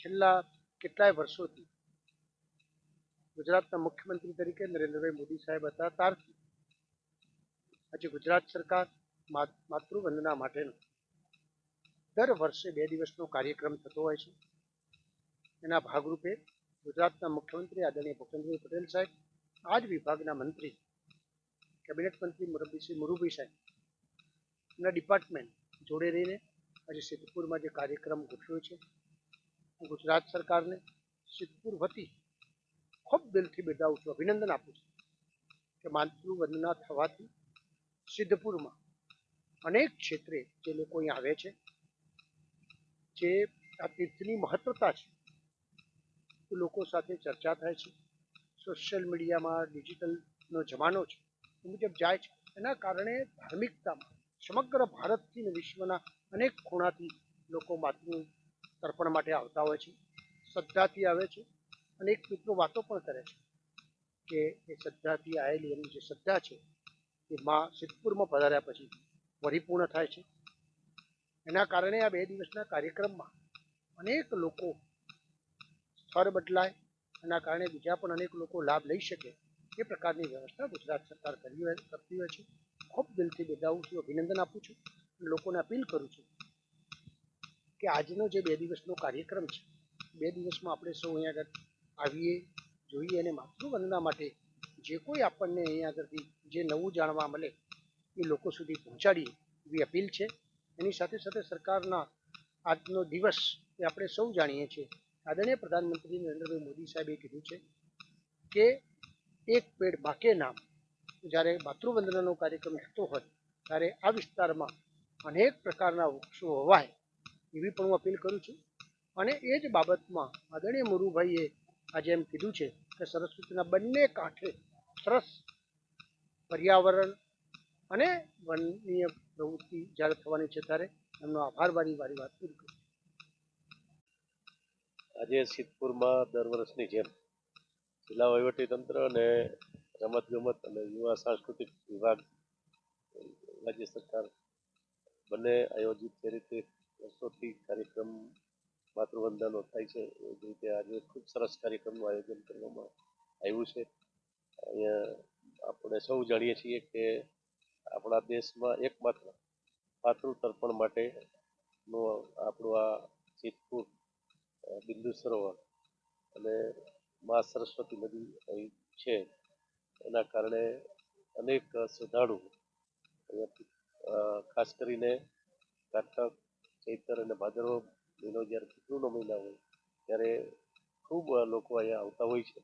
છેલ્લા કેટલાય વર્ષોથી ગુજરાતના મુખ્યમંત્રી તરીકે નરેન્દ્રભાઈ મોદી સાહેબ હતા ત્યારથી આજે ગુજરાત સરકાર માતૃવંદના માટેનો દર વર્ષે 2 દિવસનો કાર્યક્રમ થતો હોય છે. એના ભાગરૂપે ગુજરાતના મુખ્યમંત્રી આદરણીય ભૂપેન્દ્રભાઈ પટેલ સાહેબ, આ જ વિભાગના મંત્રી કેબિનેટ મંત્રી શ્રી મુરુભાઈ સાહેબ એના ડિપાર્ટમેન્ટ જોડે રહીને આજે સિદ્ધપુરમાં જે કાર્યક્રમ ગોઠવ્યો છે, હું ગુજરાત સરકારને સિદ્ધપુર વતી ખૂબ દિલથી બિરદાવું છું, અભિનંદન આપું છું કે માતૃવંદના થવાથી સિદ્ધપુરમાં અનેક ક્ષેત્રે જે લોકો અહીં આવે છે, જે આ તીર્થની મહત્વતા છે એ લોકો સાથે ચર્ચા થાય છે. સોશિયલ મીડિયામાં ડિજિટલનો જમાનો છે એ મુજબ જાય છે. એના કારણે ધાર્મિકતામાં સમગ્ર ભારતથી અને વિશ્વના અનેક ખૂણાથી લોકો માતૃ તર્પણ માટે આવતા હોય છે, શ્રદ્ધાથી આવે છે. અનેક મિત્રો વાતો પણ કરે છે કે એ શ્રદ્ધાથી આવેલી એની જે શ્રદ્ધા છે એ માં સિદ્ધપુરમાં પધાર્યા પછી પરિપૂર્ણ થાય છે. એના કારણે આ 2 દિવસના કાર્યક્રમમાં અનેક લોકો સ્થળ બદલાય, એના કારણે બીજા પણ અનેક લોકો લાભ લઈ શકે એ પ્રકારની વ્યવસ્થા ગુજરાત સરકાર કરતી હોય છે. ખૂબ દિલથી બિરદાવું છું, અભિનંદન આપું છું. લોકોને અપીલ કરું છું કે આજનો જે 2 દિવસનો કાર્યક્રમ છે, 2 દિવસમાં આપણે સૌ અહીંયા આગળ આવીએ, જોઈએ અને માતૃવંદના માટે જે કોઈ આપણને અહીંયા આગળથી જે નવું જાણવા મળે એ લોકો સુધી પહોંચાડીએ એવી અપીલ છે. એની સાથે સાથે સરકારના આજનો દિવસ એ આપણે સૌ જાણીએ છીએ, આદરણીય પ્રધાનમંત્રી નરેન્દ્રભાઈ મોદી સાહેબે કીધું છે કે એક પેડ બાકે નામ. જ્યારે માતૃવંદનાનો કાર્યક્રમ થતો હોય ત્યારે આ વિસ્તારમાં અનેક પ્રકારના વૃક્ષો વવાય એવી પણ હું અપીલ કરું છું. અને એ જ બાબતમાં આદરણીય મુરુભાઈએ આજે એમ કીધું છે કે સરસ્વતીના બંને કાંઠે સરસ પર્યાવરણ અને વનનીય પ્રવૃત્તિ જ્યારે થવાની છે ત્યારે એમનો આભાર મારી વાત પૂરી કરું. આજે સિદ્ધપુરમાં દર વર્ષની જેમ જિલ્લા વહીવટીતંત્ર અને રમતગમત અને યુવા સાંસ્કૃતિક વિભાગ, રાજ્ય સરકાર બંને આયોજિત જે રીતે વર્ષોથી કાર્યક્રમ માતૃવંદનાનો થાય છે એ જ રીતે આજે ખૂબ સરસ કાર્યક્રમનું આયોજન કરવામાં આવ્યું છે. અહીંયા આપણે સૌ જાણીએ છીએ કે આપણા દેશમાં એકમાત્ર માતૃ તર્પણ માટેનું આપણું આ સિદ્ધપુર બિંદુ સરોવર અને મા સરસ્વતી નદી અહીં છે. એના કારણે અનેક શ્રદ્ધાળુ ખાસ કરીને કારતક, ચૈતર અને ભાદરવો મહિનો જ્યારે પિતૃનો મહિના હોય ત્યારે ખૂબ લોકો અહીંયા આવતા હોય છે.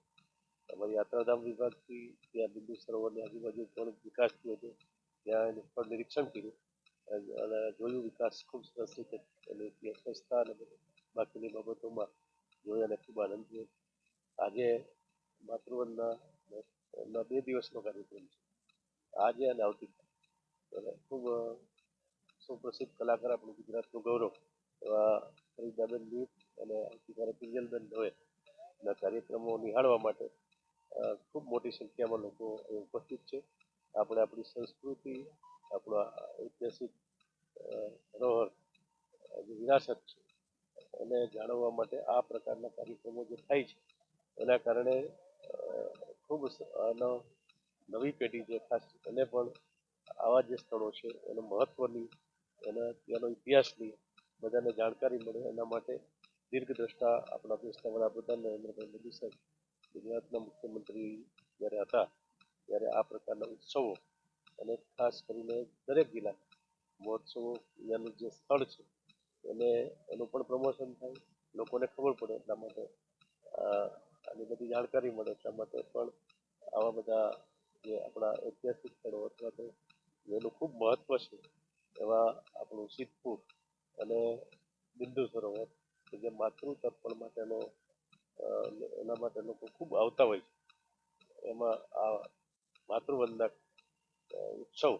અમારી યાત્રાધામ વિભાગથી ત્યાં બિંદુ સરોવરની આજુબાજુ પણ વિકાસ થયો છે, ત્યાં એનું સ્થળ નિરીક્ષણ કર્યું અને જોયું વિકાસ ખૂબ સરસ રીતે એની સ્વચ્છતા અને બાકીની બાબતોમાં જોઈ અને ખૂબ આનંદ થયો. આજે માતૃવંદના 2 દિવસનો કાર્યક્રમ છે, આજે અને આવતીકાલે. ખૂબ સુપ્રસિદ્ધ કલાકાર આપણું ગુજરાતનું ગૌરવ એવા ફરીદાબેન દીપ અને આવતીકાલે કિંજલબેન દવેના કાર્યક્રમો નિહાળવા માટે ખૂબ મોટી સંખ્યામાં લોકો ઉપસ્થિત છે. આપણે આપણી સંસ્કૃતિ, આપણા ઐતિહાસિક ધરોહર, જે વિરાસત છે એને જાળવવા માટે આ પ્રકારના કાર્યક્રમો જે થાય છે એના કારણે ખૂબ નવી પેઢી જે ખાસ એને પણ આવા જે સ્થળો છે એનું મહત્વની, ત્યાંનો ઇતિહાસની બધાને જાણકારી મળે એના માટે દીર્ઘદ્રષ્ટા આપણા દેશના વડાપ્રધાન નરેન્દ્રભાઈ મોદી સાહેબ ગુજરાતના મુખ્યમંત્રી જ્યારે હતા ત્યારે આ પ્રકારના ઉત્સવો અને ખાસ કરીને દરેક જિલ્લા મહોત્સવો અહીંયાનું જે સ્થળ છે એનું પણ પ્રમોશન થાય, લોકોને ખબર પડે એટલા માટે આની બધી જાણકારી મળે એટલા માટે પણ આવા બધા જે આપણા ઐતિહાસિક સ્થળો અથવા તો એનું ખૂબ મહત્વ છે એવા આપણું સિદ્ધપુર અને બિંદુ સરોવર કે જે માતૃ તર્પણ માટેનો એના માટે લોકો ખૂબ આવતા હોય છે. એમાં આ માતૃવંદના ઉત્સવ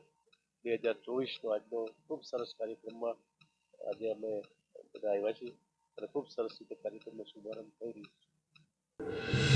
2024નો આજનો ખૂબ સરસ કાર્યક્રમમાં આજે અમે બધા આવ્યા છીએ અને ખૂબ સરસ રીતે કાર્યક્રમનો શુભારંભ થઈ રહ્યો છે.